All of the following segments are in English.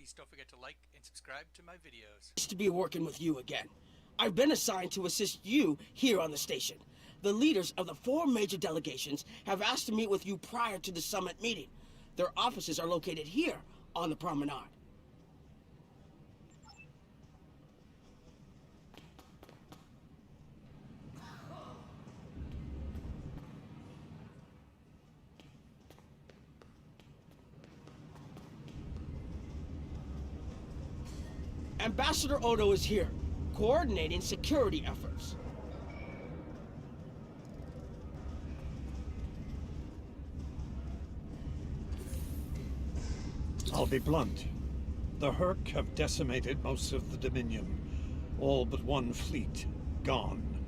Please don't forget to like and subscribe to my videos. To be working with you again. I've been assigned to assist you here on the station. The leaders of the 4 major delegations have asked to meet with you prior to the summit meeting. Their offices are located here on the promenade. Ambassador Odo is here, coordinating security efforts. I'll be blunt. The Hurk have decimated most of the Dominion. All but one fleet, gone.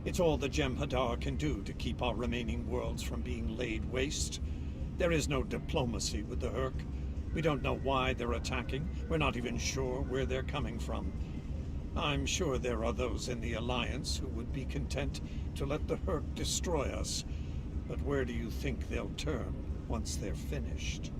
It's all the Jem'Hadar can do to keep our remaining worlds from being laid waste. There is no diplomacy with the Hurk. We don't know why they're attacking. We're not even sure where they're coming from. I'm sure there are those in the Alliance who would be content to let the Hurk destroy us. But where do you think they'll turn once they're finished?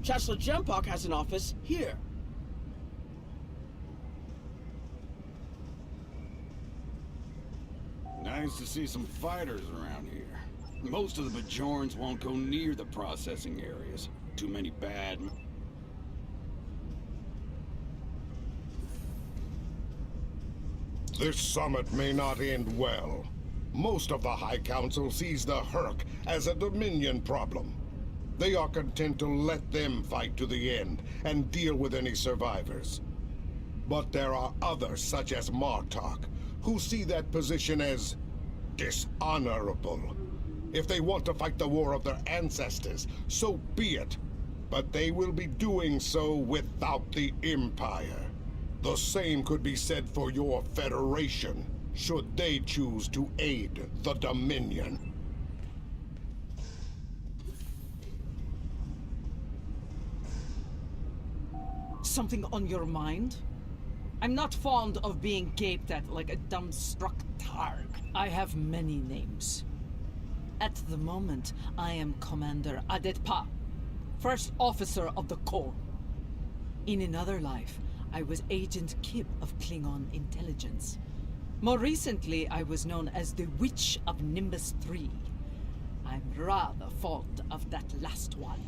Chancellor Jempok has an office here. Nice to see some fighters around here. Most of the Bajorans won't go near the processing areas. Too many bad... This summit may not end well. Most of the High Council sees the Hurk as a Dominion problem. They are content to let them fight to the end and deal with any survivors. But there are others, such as Martok, who see that position as dishonorable. If they want to fight the war of their ancestors, so be it. But they will be doing so without the Empire. The same could be said for your Federation, should they choose to aid the Dominion. Something on your mind? I'm not fond of being gaped at like a dumbstruck targ. I have many names. At the moment, I am Commander Adetpa, First Officer of the Corps. In another life, I was Agent Kib of Klingon Intelligence. More recently, I was known as the Witch of Nimbus 3. I'm rather fond of that last one.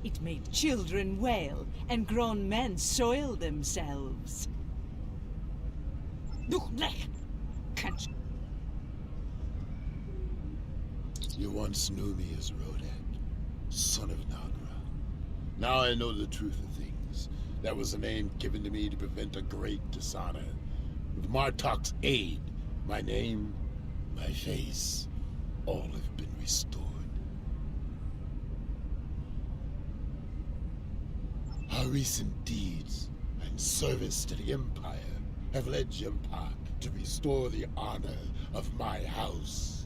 It made children wail and grown men soil themselves. You once knew me as Rodan, son of Nagra. Now I know the truth of things. That was a name given to me to prevent a great dishonor. With Martok's aid, my name, my face, all have been restored. Our recent deeds and service to the Empire have led Jempok to restore the honor of my house.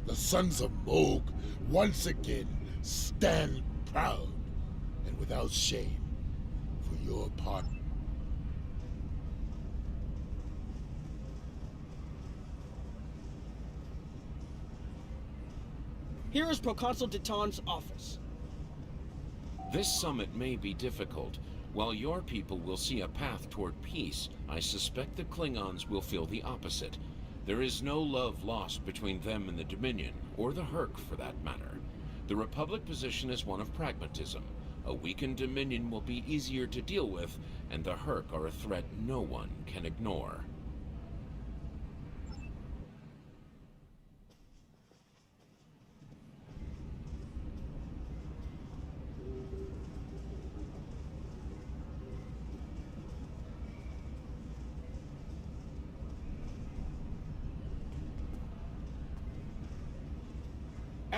The Sons of Mohg once again stand proud and without shame for your part. Here is Proconsul Deton's office. This summit may be difficult. While your people will see a path toward peace, I suspect the Klingons will feel the opposite. There is no love lost between them and the Dominion, or the Hurk for that matter. The Republic position is one of pragmatism. A weakened Dominion will be easier to deal with, and the Hurk are a threat no one can ignore.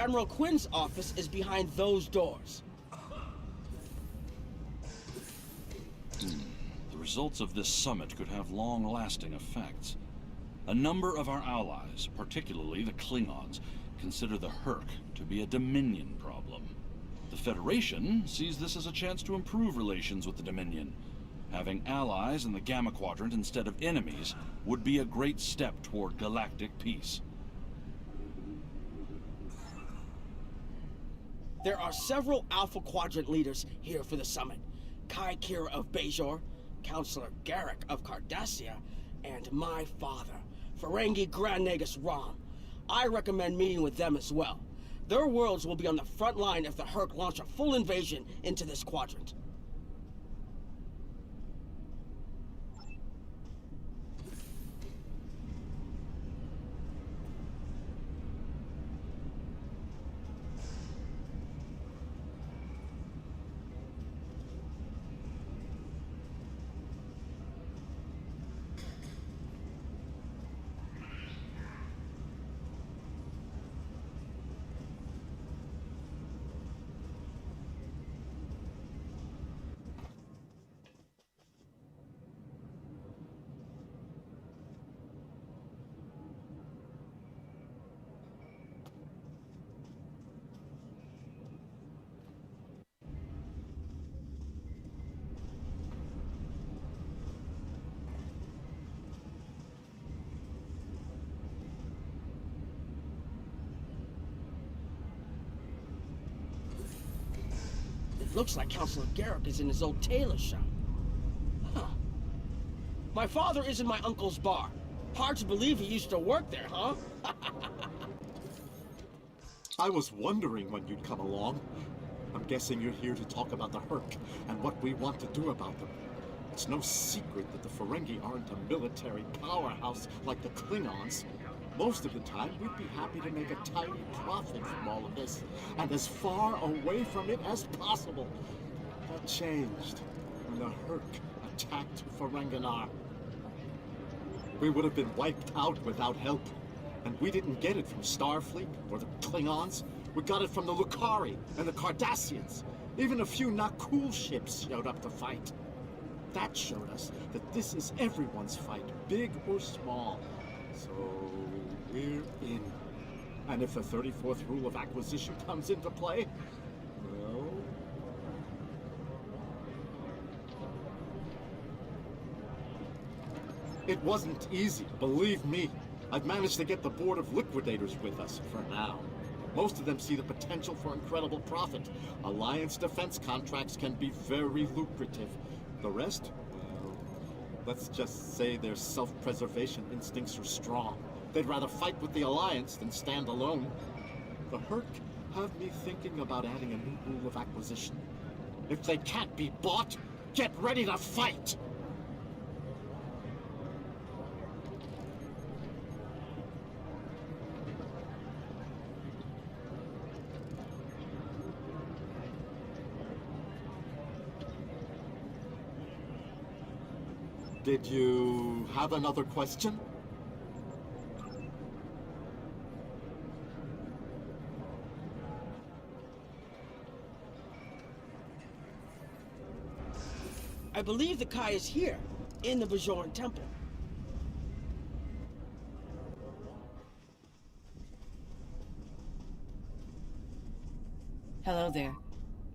Admiral Quinn's office is behind those doors. The results of this summit could have long-lasting effects. A number of our allies, particularly the Klingons, consider the Herc to be a Dominion problem. The Federation sees this as a chance to improve relations with the Dominion. Having allies in the Gamma Quadrant instead of enemies would be a great step toward galactic peace. There are several Alpha Quadrant leaders here for the summit. Kai Kira of Bajor, Counselor Garrick of Cardassia, and my father, Ferengi Grand Nagus Rom. I recommend meeting with them as well. Their worlds will be on the front line if the Herc launch a full invasion into this quadrant. Looks like Counselor Garrick is in his old tailor shop. Huh. My father is in my uncle's bar. Hard to believe he used to work there, huh? I was wondering when you'd come along. I'm guessing you're here to talk about the Herc and what we want to do about them. It's no secret that the Ferengi aren't a military powerhouse like the Klingons. Most of the time, we'd be happy to make a tiny profit from all of this, and as far away from it as possible. That changed when the Herc attacked Ferenginar. We would have been wiped out without help, and we didn't get it from Starfleet or the Klingons. We got it from the Lukari and the Cardassians. Even a few Nakul ships showed up to fight. That showed us that this is everyone's fight, big or small. So we're in. And if the 34th rule of acquisition comes into play, well... It wasn't easy, believe me. I've managed to get the Board of Liquidators with us, for now. Most of them see the potential for incredible profit. Alliance defense contracts can be very lucrative. The rest, well, let's just say their self-preservation instincts are strong. They'd rather fight with the Alliance than stand alone. The Herc have me thinking about adding a new rule of acquisition. If they can't be bought, get ready to fight! Did you have another question? I believe the Kai is here, in the Bajoran Temple. Hello there.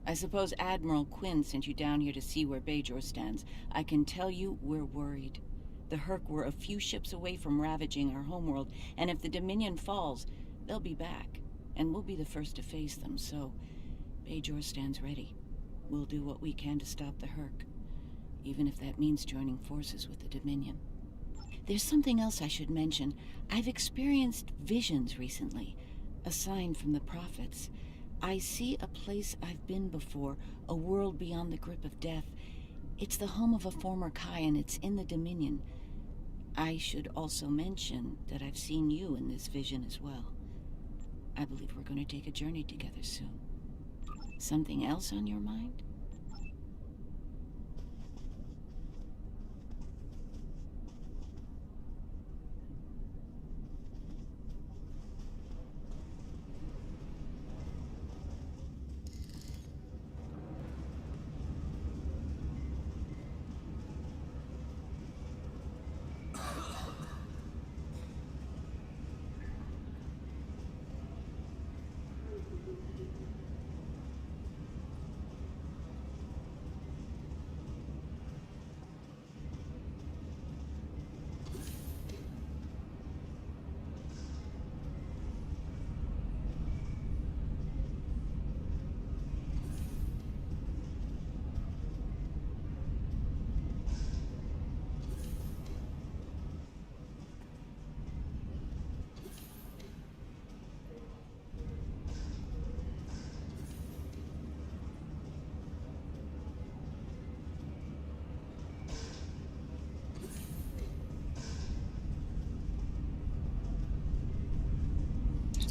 I suppose Admiral Quinn sent you down here to see where Bajor stands. I can tell you we're worried. The Herc were a few ships away from ravaging our homeworld, and if the Dominion falls, they'll be back, and we'll be the first to face them, so Bajor stands ready. We'll do what we can to stop the Herc, even if that means joining forces with the Dominion. There's something else I should mention. I've experienced visions recently, a sign from the prophets. I see a place I've been before, a world beyond the grip of death. It's the home of a former Kai, and it's in the Dominion. I should also mention that I've seen you in this vision as well. I believe we're going to take a journey together soon. Something else on your mind?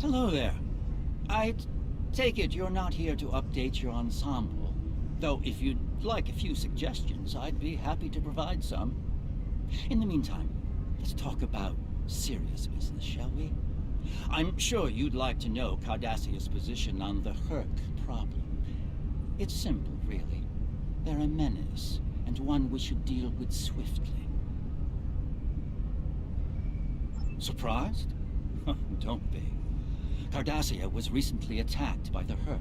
Hello there. I take it you're not here to update your ensemble. Though if you'd like a few suggestions, I'd be happy to provide some. In the meantime, let's talk about serious business, shall we? I'm sure you'd like to know Cardassia's position on the Herc problem. It's simple, really. They're a menace, and one we should deal with swiftly. Surprised? Don't be. Cardassia was recently attacked by the Herc.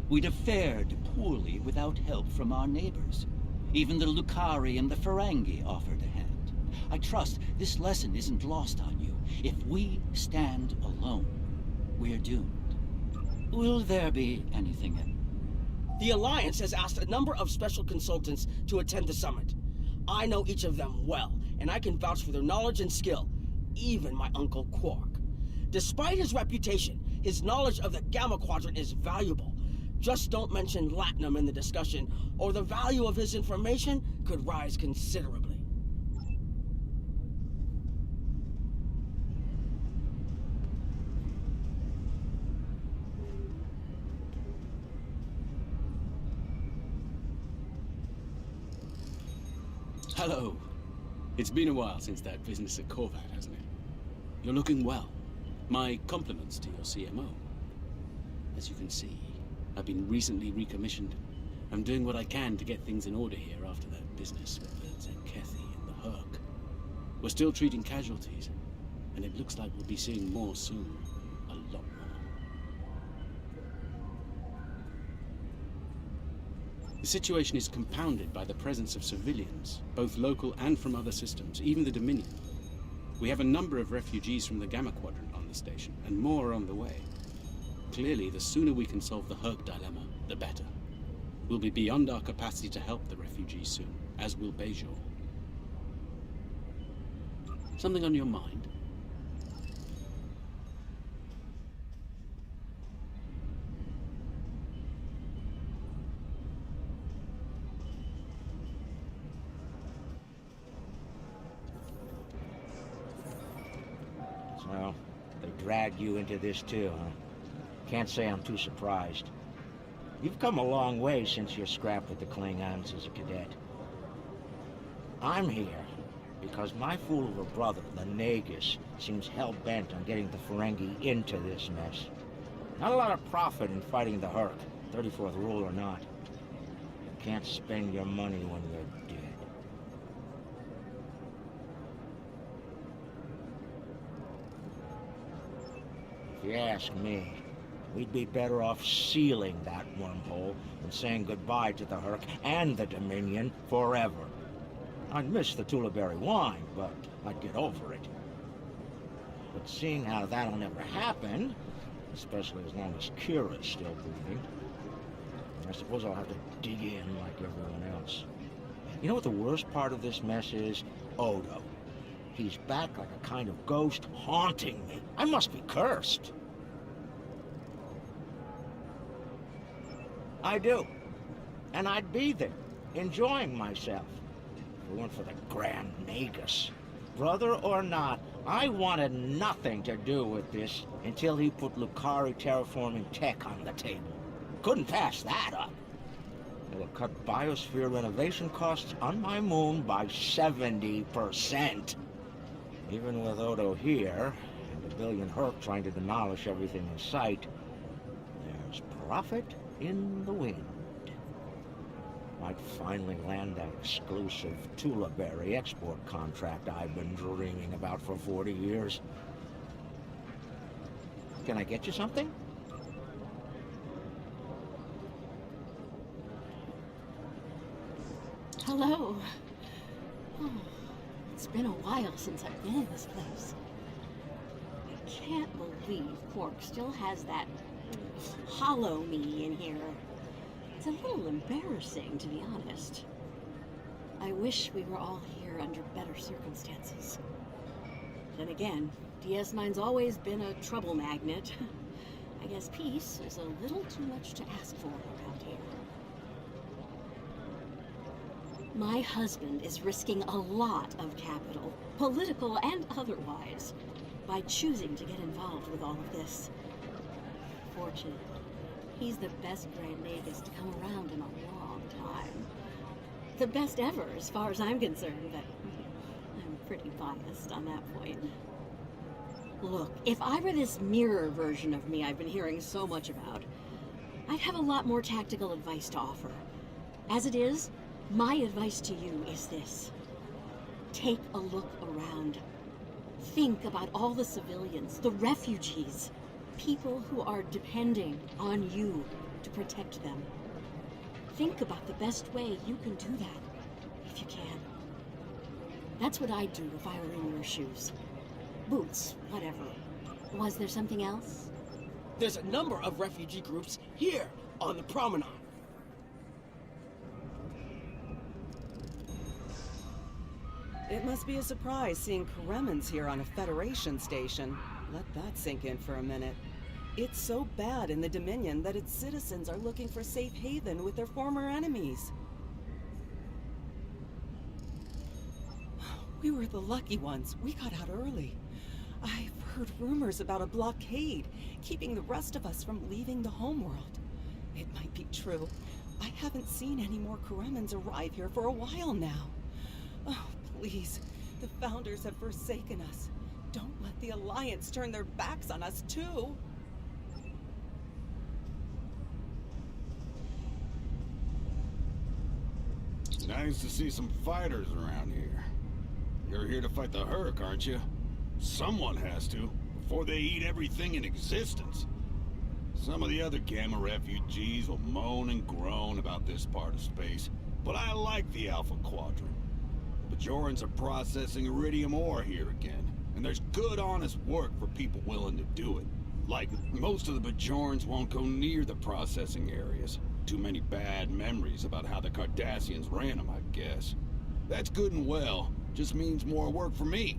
We'd have fared poorly without help from our neighbors. Even the Lucari and the Ferengi offered a hand. I trust this lesson isn't lost on you. If we stand alone, we're doomed. Will there be anything else? The Alliance has asked a number of special consultants to attend the summit. I know each of them well, and I can vouch for their knowledge and skill. Even my Uncle Quark. Despite his reputation, his knowledge of the Gamma Quadrant is valuable. Just don't mention Latinum in the discussion, or the value of his information could rise considerably. Hello. It's been a while since that business at Korvat, hasn't it? You're looking well. My compliments to your CMO. As you can see, I've been recently recommissioned. I'm doing what I can to get things in order here after that business with the Zenkethi and the Herc. We're still treating casualties, and it looks like we'll be seeing more soon. A lot more. The situation is compounded by the presence of civilians, both local and from other systems, even the Dominion. We have a number of refugees from the Gamma Quadrant on the station, and more on the way. Clearly, the sooner we can solve the Herc dilemma, the better. We'll be beyond our capacity to help the refugees soon, as will Bajor. Something on your mind? So, they dragged you into this too, huh? Can't say I'm too surprised. You've come a long way since your scrap with the Klingons as a cadet. I'm here because my fool of a brother, the Nagus, seems hell-bent on getting the Ferengi into this mess. Not a lot of profit in fighting the Herc, 34th rule or not. You can't spend your money when you're dead. If you ask me, we'd be better off sealing that wormhole and saying goodbye to the Herc and the Dominion forever. I'd miss the Tulaberry wine, but I'd get over it. But seeing how that'll never happen, especially as long as Kira's still breathing, I suppose I'll have to dig in like everyone else. You know what the worst part of this mess is? Odo. He's back like a kind of ghost haunting me. I must be cursed. I do. And I'd be there, enjoying myself, if it weren't for the Grand Nagus. Brother or not, I wanted nothing to do with this until he put Lucari terraforming tech on the table. Couldn't pass that up. It'll cut biosphere renovation costs on my moon by 70%. Even with Odo here, and a billion Herc trying to demolish everything in sight, there's profit in the wind. Might finally land that exclusive Tulaberry export contract I've been dreaming about for 40 years. Can I get you something? Hello. Oh, it's been a while since I've been in this place. I can't believe Quark still has that hollow me in here. It's a little embarrassing, to be honest. I wish we were all here under better circumstances. Then again, DS9's always been a trouble magnet. I guess peace is a little too much to ask for around here. My husband is risking a lot of capital, political and otherwise, by choosing to get involved with all of this. fortunate. He's the best Grand Nagus to come around in a long time. The best ever, as far as I'm concerned, but I'm pretty biased on that point. Look, if I were this mirror version of me I've been hearing so much about, I'd have a lot more tactical advice to offer. As it is, my advice to you is this. Take a look around. Think about all the civilians, the refugees, people who are depending on you to protect them. Think about the best way you can do that, if you can. That's what I'd do if I were in your shoes. Boots, whatever. Was there something else? There's a number of refugee groups here on the promenade. It must be a surprise seeing Karemans here on a Federation station. Let that sink in for a minute. It's so bad in the Dominion that its citizens are looking for safe haven with their former enemies. We were the lucky ones. We got out early. I've heard rumors about a blockade, keeping the rest of us from leaving the homeworld. It might be true. I haven't seen any more Karemans arrive here for a while now. Oh, please. The Founders have forsaken us. Don't let the Alliance turn their backs on us, too. Nice to see some fighters around here. You're here to fight the Hurk, aren't you? Someone has to, before they eat everything in existence. Some of the other Gamma refugees will moan and groan about this part of space, but I like the Alpha Quadrant. The Bajorans are processing iridium ore here again, and there's good, honest work for people willing to do it. Like, most of the Bajorans won't go near the processing areas. Too many bad memories about how the Cardassians ran them, I guess. That's good and well, just means more work for me.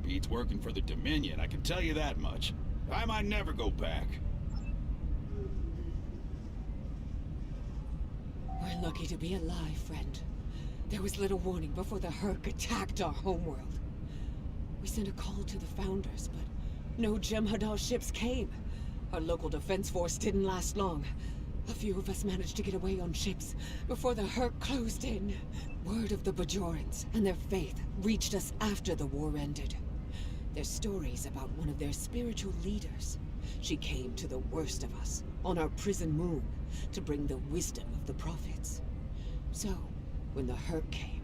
Beats working for the Dominion, I can tell you that much. I might never go back. We're lucky to be alive, friend. There was little warning before the Hurk attacked our homeworld. We sent a call to the Founders, but no Jem'Hadar ships came. Our local defense force didn't last long. A few of us managed to get away on ships before the Hurk closed in. Word of the Bajorans and their faith reached us after the war ended. There's stories about one of their spiritual leaders. She came to the worst of us, on our prison moon, to bring the wisdom of the prophets. So, when the Hurk came,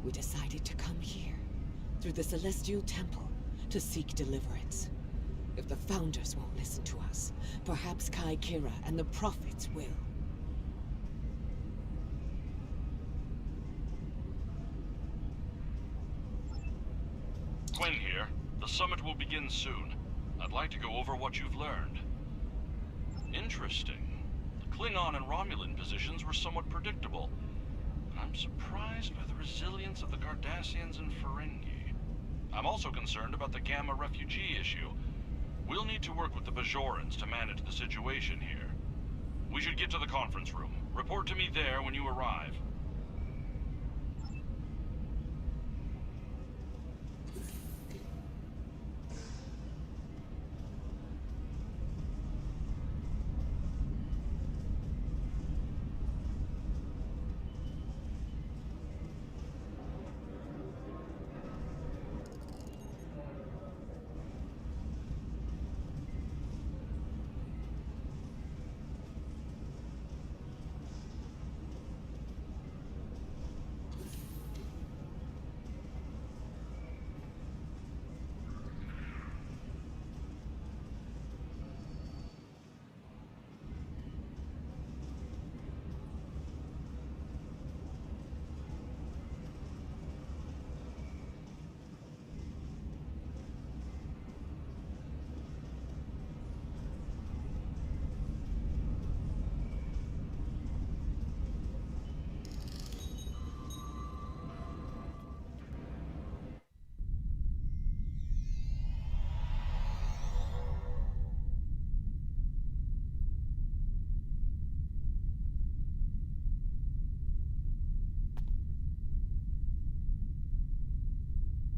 we decided to come here, through the Celestial Temple, to seek deliverance. If the Founders won't listen to us, perhaps Kai Kira and the prophets will. Quinn here. The summit will begin soon. I'd like to go over what you've learned. Interesting. The Klingon and Romulan positions were somewhat predictable. But I'm surprised by the resilience of the Cardassians and Ferengi. I'm also concerned about the Gamma refugee issue. We'll need to work with the Bajorans to manage the situation here. We should get to the conference room. Report to me there when you arrive.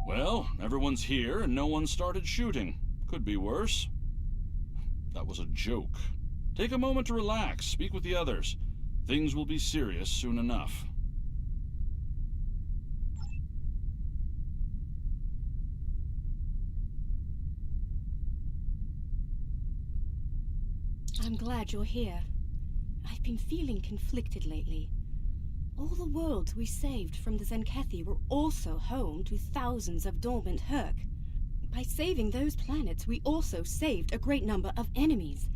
Well, everyone's here and no one started shooting. Could be worse. That was a joke. Take a moment to relax, speak with the others. Things will be serious soon enough. I'm glad you're here. I've been feeling conflicted lately. All the worlds we saved from the Zenkethi were also home to thousands of dormant Herc. By saving those planets, we also saved a great number of enemies.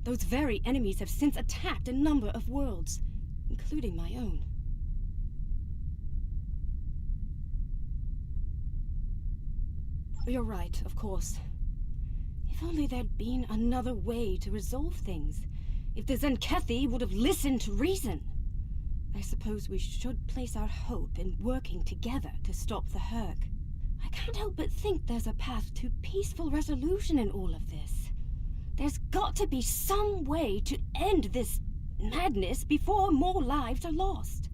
Those very enemies have since attacked a number of worlds, including my own. You're right, of course. If only there'd been another way to resolve things. If the Zenkethi would have listened to reason. I suppose we should place our hope in working together to stop the Herc. I can't help but think there's a path to peaceful resolution in all of this. There's got to be some way to end this madness before more lives are lost.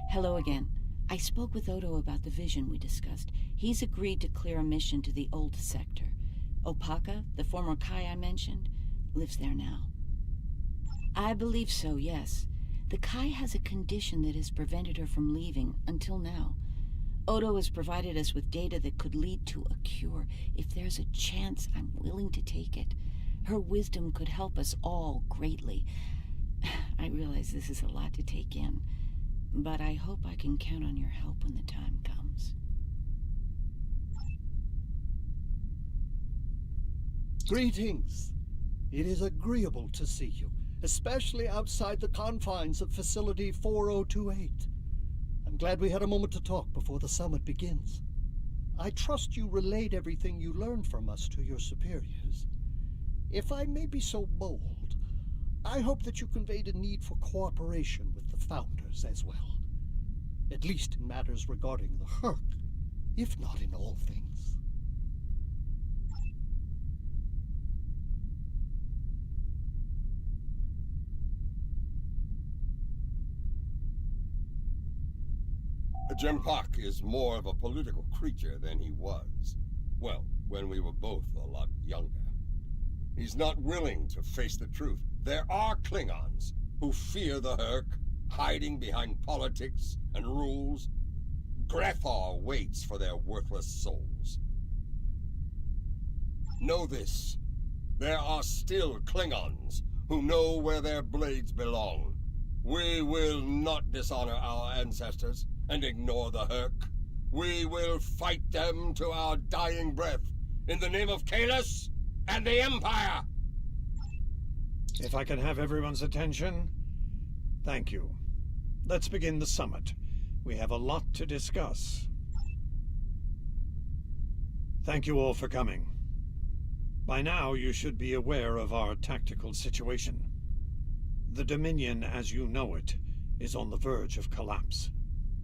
Hello again. I spoke with Odo about the vision we discussed. He's agreed to clear a mission to the old sector. Opaka, the former Kai I mentioned, lives there now. I believe so, yes. The Kai has a condition that has prevented her from leaving until now. Odo has provided us with data that could lead to a cure. If there's a chance, I'm willing to take it. Her wisdom could help us all greatly. I realize this is a lot to take in, but I hope I can count on your help when the time comes. Greetings. It is agreeable to see you, especially outside the confines of Facility 4028. I'm glad we had a moment to talk before the summit begins. I trust you relayed everything you learned from us to your superiors. If I may be so bold, I hope that you conveyed a need for cooperation with the Founders as well. At least in matters regarding the Herc, if not in all things. Jempak is more of a political creature than he was. Well, when we were both a lot younger. He's not willing to face the truth. There are Klingons who fear the Herc, hiding behind politics and rules. Grethar waits for their worthless souls. Know this. There are still Klingons who know where their blades belong. We will not dishonor our ancestors and ignore the Herc. We will fight them to our dying breath in the name of Kahless and the Empire! If I can have everyone's attention, thank you. Let's begin the summit. We have a lot to discuss. Thank you all for coming. By now, you should be aware of our tactical situation. The Dominion, as you know it, is on the verge of collapse.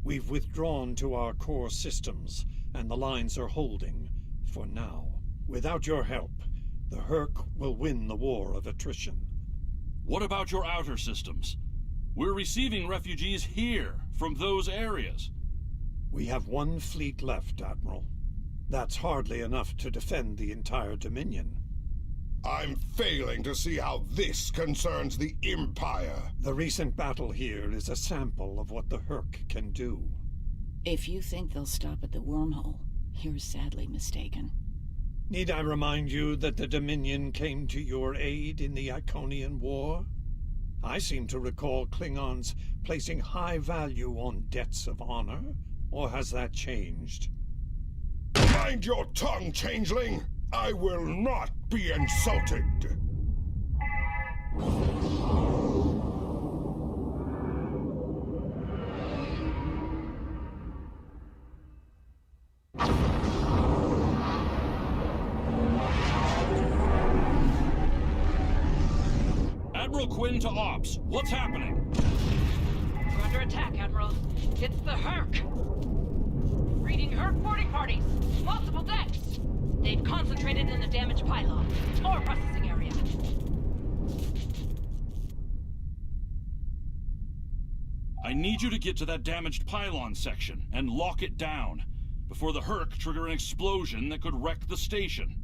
We've withdrawn to our core systems, and the lines are holding, for now. Without your help, the Herc will win the war of attrition. What about your outer systems? We're receiving refugees here, from those areas. We have one fleet left, Admiral. That's hardly enough to defend the entire Dominion. I'm failing to see how this concerns the Empire. The recent battle here is a sample of what the Herc can do. If you think they'll stop at the wormhole, you're sadly mistaken. Need I remind you that the Dominion came to your aid in the Iconian War? I seem to recall Klingons placing high value on debts of honor, or has that changed? Mind your tongue, changeling! I will not be insulted! Admiral Quinn to Ops. What's happening? We're under attack, Admiral. It's the Herc. Reading Herc boarding parties. Multiple decks. They've concentrated in the damaged pylon. Ore processing area. I need you to get to that damaged pylon section and lock it down before the Herc trigger an explosion that could wreck the station.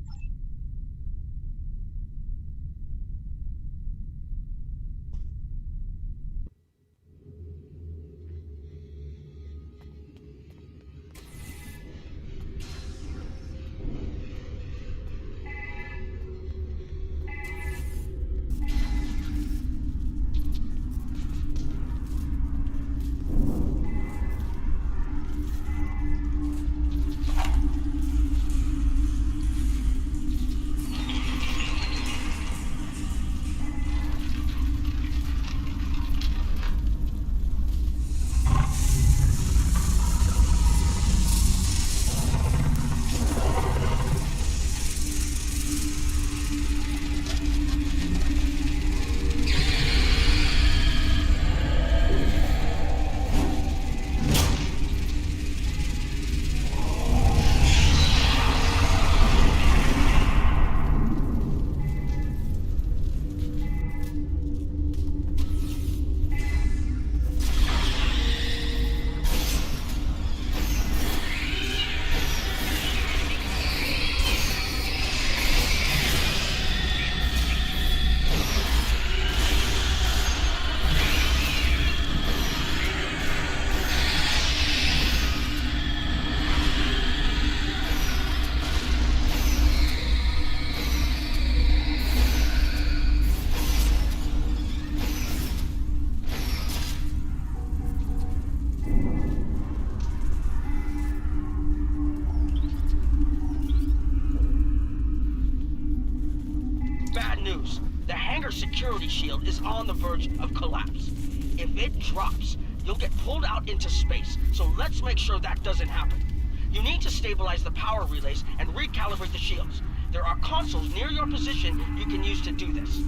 security shield is on the verge of collapse. If it drops, you'll get pulled out into space, so let's make sure that doesn't happen. You need to stabilize the power relays and recalibrate the shields. There are consoles near your position you can use to do this.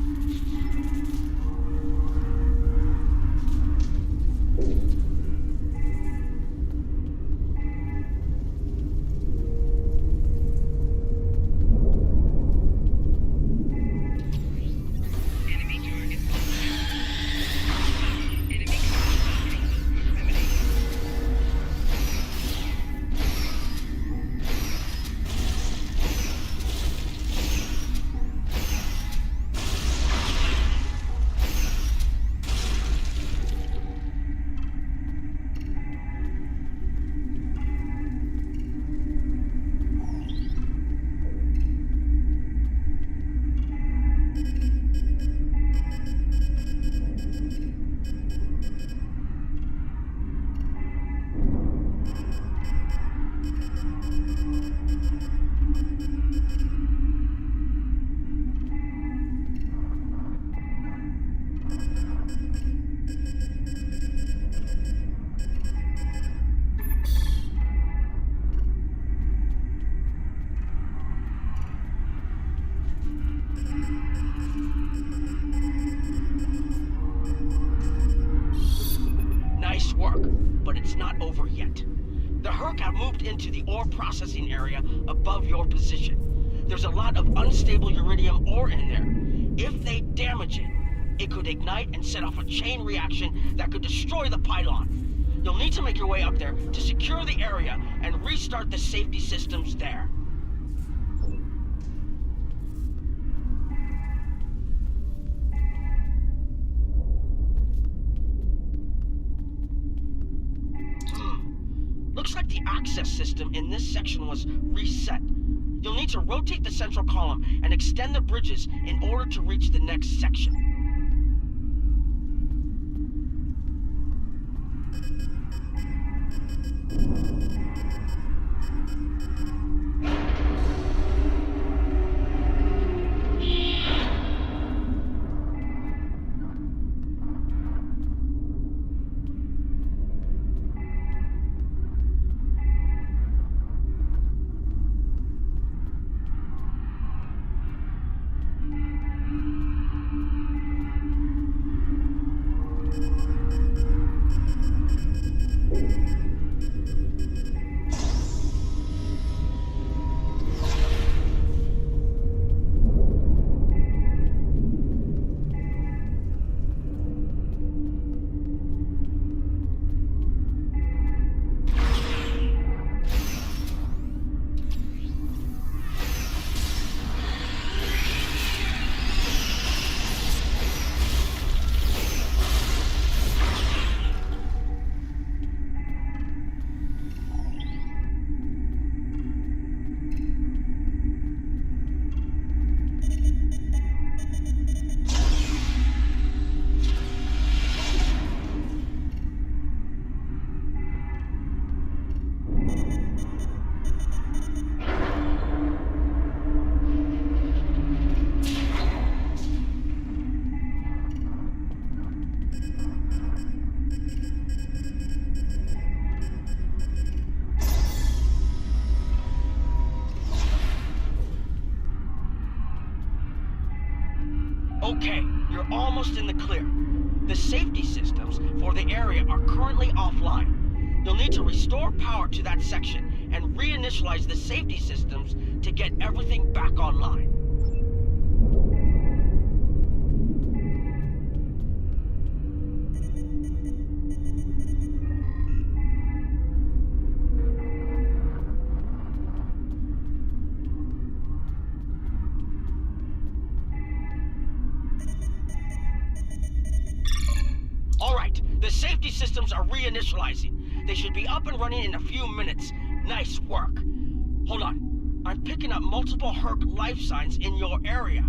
Into the ore processing area above your position. There's a lot of unstable uridium ore in there. If they damage it, it could ignite and set off a chain reaction that could destroy the pylon. You'll need to make your way up there to secure the area and restart the safety systems there. Looks like the access system in this section was reset. You'll need to rotate the central column and extend the bridges in order to reach the next section. Okay, you're almost in the clear. The safety systems for the area are currently offline. You'll need to restore power to that section and reinitialize the safety systems to get everything back online. The safety systems are reinitializing. They should be up and running in a few minutes. Nice work. Hold on. I'm picking up multiple Herc life signs in your area.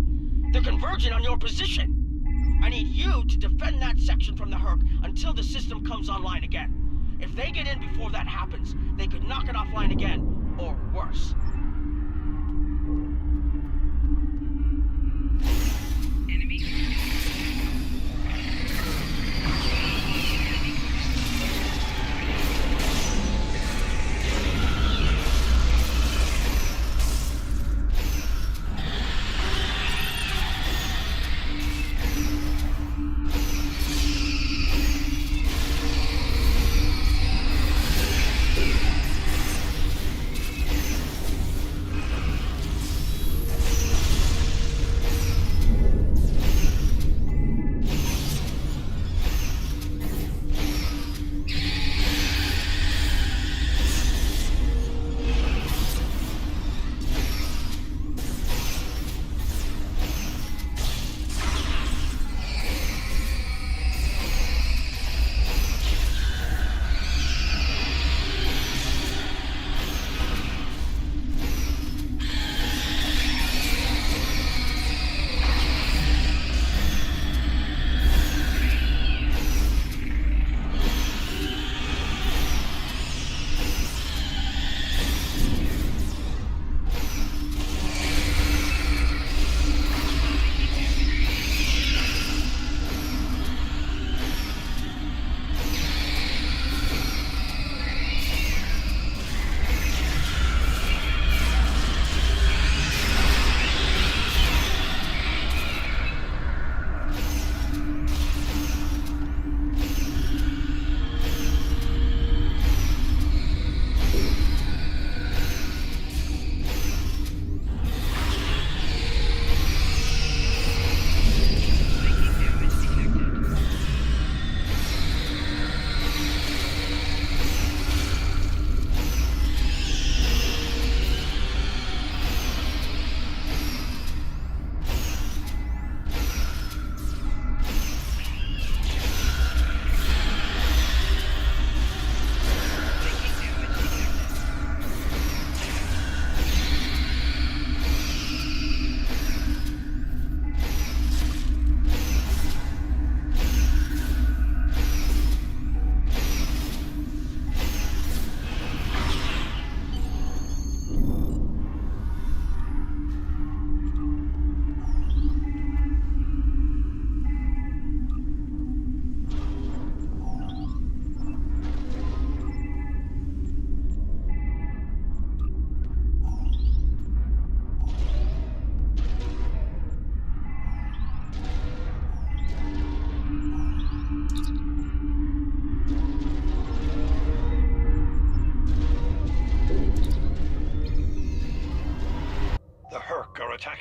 They're converging on your position. I need you to defend that section from the Herc until the system comes online again. If they get in before that happens, they could knock it offline again, or worse. Enemy.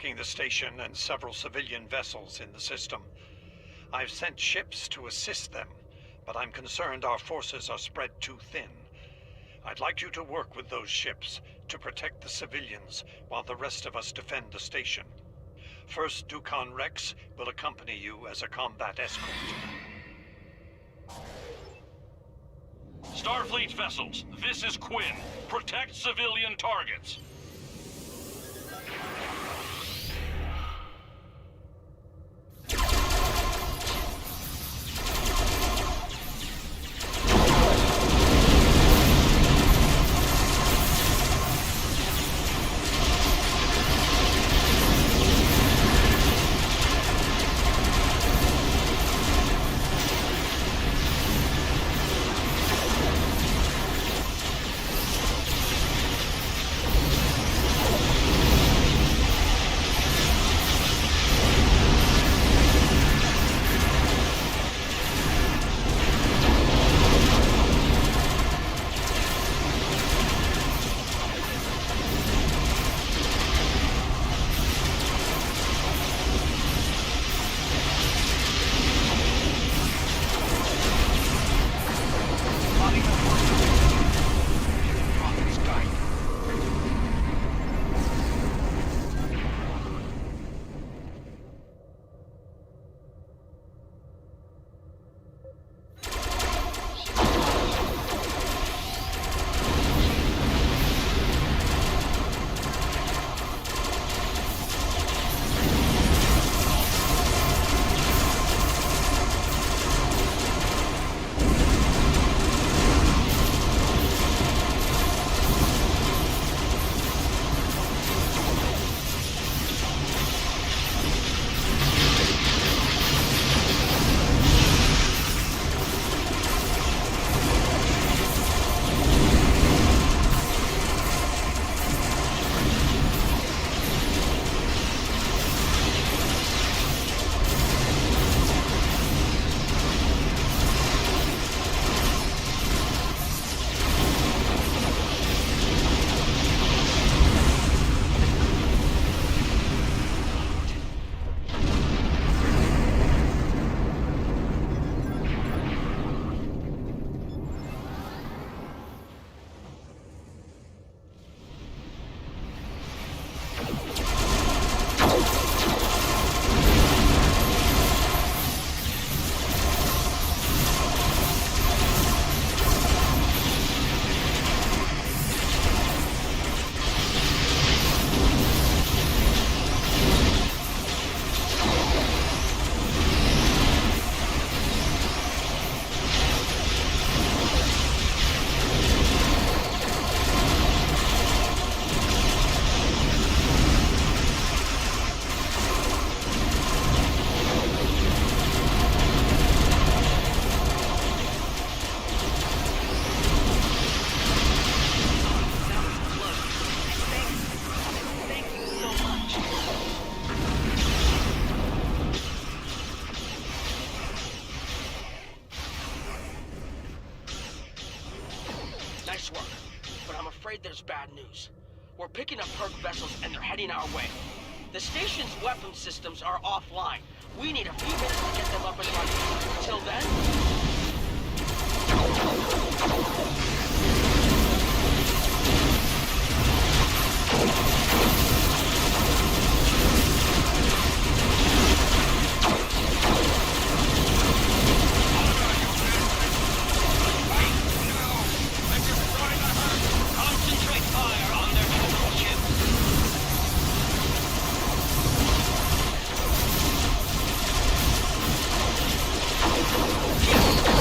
attacking the station and several civilian vessels in the system. I've sent ships to assist them, but I'm concerned our forces are spread too thin. I'd like you to work with those ships to protect the civilians while the rest of us defend the station. First Dukan Rex will accompany you as a combat escort. Starfleet vessels, this is Quinn. Protect civilian targets. Nice work, but I'm afraid there's bad news. We're picking up Herc vessels and they're heading our way. The station's weapon systems are offline. We need a few minutes to get them up and running. Until then... Concentrate fire on their control ships. Yes!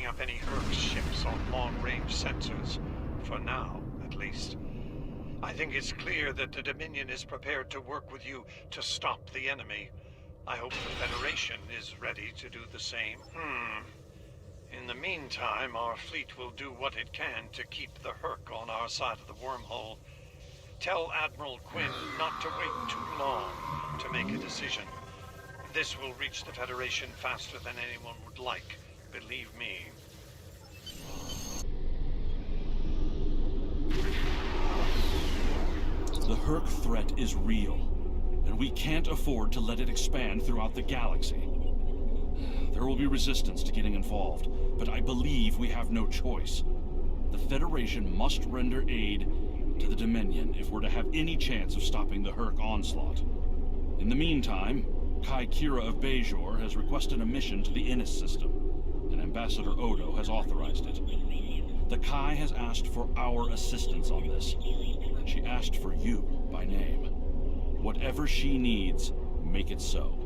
up any Herc ships on long-range sensors. For now, at least. I think it's clear that the Dominion is prepared to work with you to stop the enemy. I hope the Federation is ready to do the same. In the meantime, our fleet will do what it can to keep the Herc on our side of the wormhole. Tell Admiral Quinn not to wait too long to make a decision. This will reach the Federation faster than anyone would like, believe me. The Herc threat is real, and we can't afford to let it expand throughout the galaxy. There will be resistance to getting involved, but I believe we have no choice. The Federation must render aid to the Dominion if we're to have any chance of stopping the Herc onslaught. In the meantime, Kai Kira of Bajor has requested a mission to the Innis system, and Ambassador Odo has authorized it. The Kai has asked for our assistance on this. She asked for you by name. Whatever she needs, make it so.